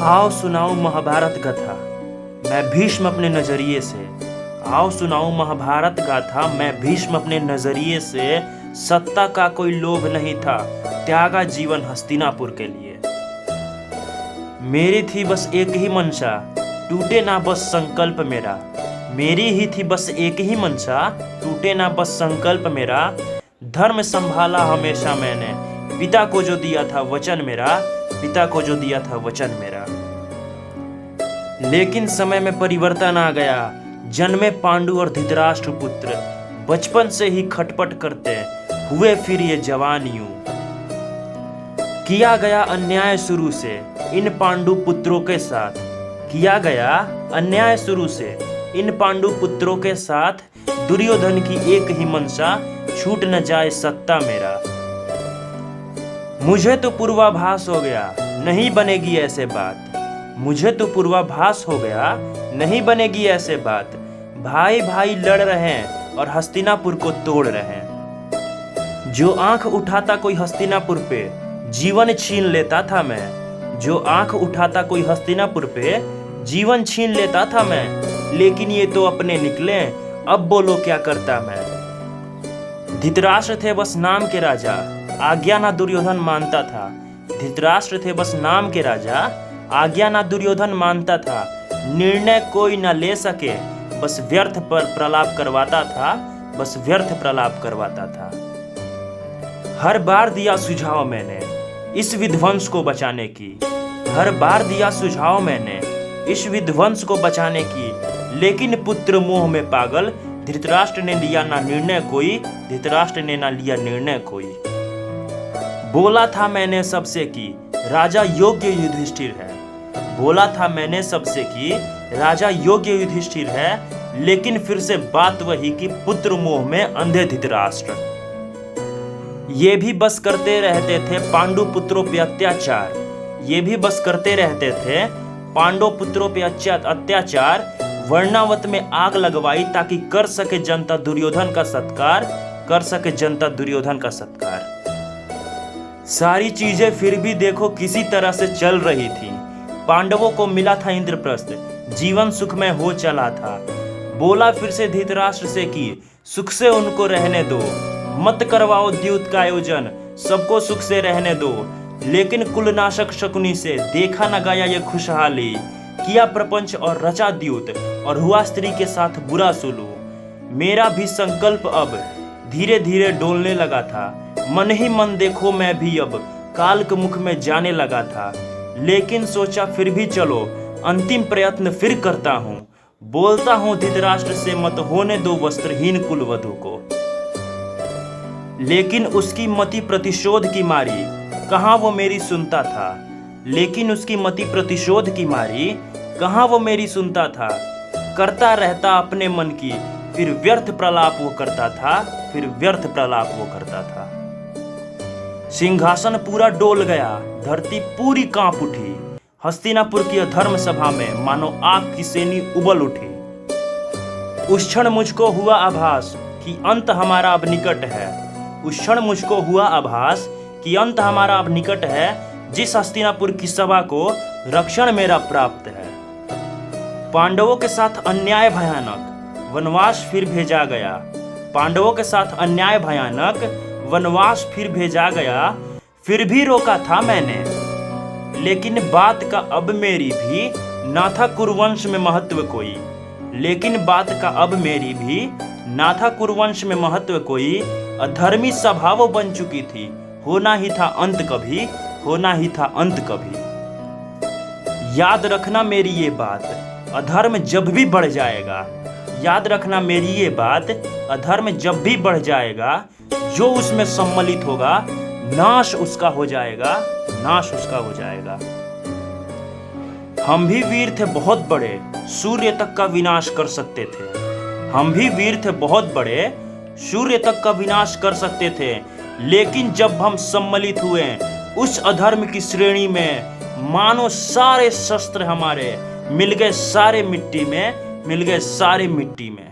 आओ सुनाऊं महाभारत गाथा मैं भीष्म अपने नजरिए से। आओ सुनाऊं महाभारत गाथा मैं भीष्म अपने नजरिए से। सत्ता का कोई लोभ नहीं था, त्यागा जीवन हस्तिनापुर के लिए। मेरी थी बस एक ही मंशा, टूटे ना बस संकल्प मेरा। मेरी ही थी बस एक ही मंशा, टूटे ना बस संकल्प मेरा। धर्म संभाला हमेशा मैंने, पिता को जो दिया था वचन मेरा। पिता को जो दिया था वचन मेरा। लेकिन समय में परिवर्तन आ गया, जन्मे पांडु और धृतराष्ट्र पुत्र। बचपन से ही खटपट करते हुए फिर ये जवान यूं। किया गया अन्याय शुरू से इन पांडु पुत्रों के साथ। किया गया अन्याय शुरू से इन पांडु पुत्रों के साथ। दुर्योधन की एक ही मंशा, छूट न जाए सत्ता मेरा। मुझे तो पूर्वाभास हो गया नहीं बनेगी ऐसे बात। मुझे तो पूर्वाभास हो गया नहीं बनेगी ऐसे बात। भाई भाई लड़ रहे हैं और हस्तिनापुर को तोड़ रहे हैं। जो आंख उठाता कोई हस्तिनापुर पे, जीवन छीन लेता था मैं। जो आंख उठाता कोई हस्तिनापुर पे, जीवन छीन लेता था मैं। लेकिन ये तो अपने निकले, अब बोलो क्या करता मैं। धृतराष्ट्र थे बस नाम के राजा, आज्ञा ना दुर्योधन मानता था। धृतराष्ट्र थे बस नाम के राजा, आज्ञा ना दुर्योधन मानता था। निर्णय कोई ना ले सके, बस व्यर्थ पर प्रलाप करवाता था। बस व्यर्थ प्रलाप करवाता था। हर बार दिया सुझाव मैंने इस विध्वंस को बचाने की। हर बार दिया सुझाव मैंने इस विध्वंस को बचाने की। लेकिन पुत्र मोह में पागल धृतराष्ट्र ने लिया ना निर्णय कोई। धृतराष्ट्र ने ना लिया निर्णय कोई। बोला था मैंने सबसे कि राजा योग्य युधिष्ठिर है। बोला था मैंने सबसे कि राजा योग्य युधिष्ठिर है। लेकिन फिर से बात वही कि पुत्र मोह में अंधे धृतराष्ट्र। ये भी बस करते रहते थे पांडु पुत्रों पे अत्याचार। ये भी बस करते रहते थे पांडु पुत्रों पे अत्याचार। वर्णावत में आग लगवाई ताकि कर सके जनता दुर्योधन का सत्कार। कर सके जनता दुर्योधन का सत्कार। सारी चीजें फिर भी देखो किसी तरह से चल रही थी। पांडवों को मिला था इंद्रप्रस्थ, जीवन सुखमय हो चला था। बोला फिर से धृतराष्ट्र से कि सुख से उनको रहने दो, मत करवाओ द्यूत का आयोजन, सबको सुख से रहने दो। लेकिन कुलनाशक शकुनी से देखा न गया ये खुशहाली। किया प्रपंच और रचा द्यूत, और हुआ स्त्री के साथ बुरा सुलूक। मेरा भी संकल्प अब धीरे धीरे डोलने लगा था। मन ही मन देखो मैं भी अब काल के मुख में जाने लगा था। लेकिन सोचा फिर भी चलो अंतिम प्रयत्न फिर करता हूँ। बोलता हूँ धृतराष्ट्र से मत होने दो वस्त्रहीन कुलवधु को। लेकिन उसकी मति प्रतिशोध की मारी, कहाँ वो मेरी सुनता था। लेकिन उसकी मति प्रतिशोध की मारी, कहाँ वो मेरी सुनता था। करता रहता अपने मन की, फिर व्यर्थ प्रलाप वो करता था। फिर व्यर्थ प्रलाप वो करता था। सिंहासन पूरा डोल गया, धरती पूरी कांप उठी। हस्तिनापुर की धर्म सभा में मानो आग की सेनी उबल उठी। उस क्षण मुझको हुआ आभास कि अंत हमारा अब निकट है। उस क्षण मुझको हुआ आभास कि अंत हमारा अब निकट है। जिस हस्तिनापुर की सभा को रक्षण मेरा प्राप्त है। पांडवों के साथ अन्याय भयानक, वनवास फिर भेजा गया। पांडवों के साथ अन्याय भयानक, वनवास फिर भेजा गया। फिर भी रोका था मैंने, लेकिन बात का अब मेरी भी ना था कुरुवंश में महत्व कोई। लेकिन बात का अब मेरी भी ना था कुरुवंश में महत्व कोई। अधर्मी सभा वो बन चुकी थी, होना ही था अंत कभी। होना ही था अंत कभी। याद रखना मेरी ये बात, अधर्म जब भी बढ़ जाएगा। याद रखना मेरी ये बात, अधर्म जब भी बढ़ जाएगा। जो उसमें सम्मिलित होगा, नाश उसका हो जाएगा। नाश उसका हो जाएगा। हम भी वीर थे बहुत बड़े, सूर्य तक का विनाश कर सकते थे। हम भी वीर थे बहुत बड़े, सूर्य तक का विनाश कर सकते थे। लेकिन जब हम सम्मिलित हुए उस अधर्म की श्रेणी में, मानो सारे शस्त्र हमारे मिल गए सारे मिट्टी में। मिल गए सारे मिट्टी में।